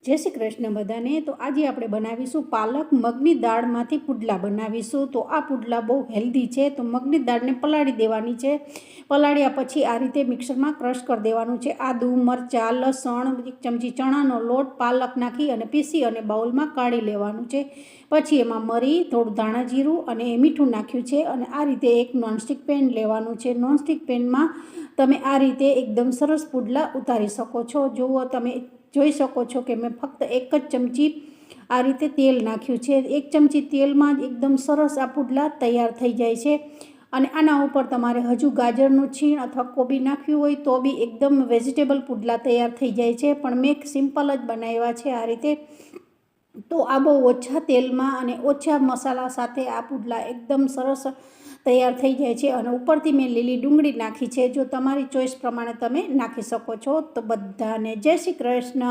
जय श्री कृष्ण बधाने। तो आज આપણે બનાવીશું પાલક મગની દાળમાંથી પુડલા બનાવીશું। તો આ પુડલા બહુ હેલ્ધી છે। તો મગની દાળને પલાળી દેવાની છે। પલાળ્યા પછી આ રીતે મિક્સરમાં ક્રશ કરી દેવાનું છે। આદુ, મરચાં, લસણ, 1 ચમચી ચણાનો લોટ, પાલક નાખી અને પીસી અને બાઉલમાં કાઢી લેવાનું છે। પછી એમાં મરી, થોડું ધાણા જીરું અને મીઠું નાખ્યું છે અને આ રીતે એક નોનસ્ટિક પેન લેવાનું છે। નોનસ્ટિક પેનમાં તમે આ રીતે એકદમ સરસ પુડલા ઉતારી શકો છો। જુઓ તમે જોઈ શકો છો કે મેં ફક્ત 1 જ ચમચી આ રીતે તેલ નાખ્યું છે। 1 ચમચી તેલમાં જ એકદમ સરસ આ પુડલા તૈયાર થઈ જાય છે। અને આના ઉપર તમારે હજુ ગાજરનું છીણ અથવા કોબી નાખ્યું હોય તો બી એકદમ વેજીટેબલ પુડલા તૈયાર થઈ જાય છે। પણ મેં સિમ્પલ જ બનાવ્યા છે આ રીતે। તો આ બહુ ઓછા તેલમાં અને ઓછા મસાલા સાથે આ પુડલા એકદમ સરસ તૈયાર થઈ જાય છે। અને ઉપરથી મેં લીલી ડુંગળી નાખી છે। જો તમારી ચોઈસ પ્રમાણે તમે નાખી શકો છો। તો બધાને જય શ્રી કૃષ્ણ।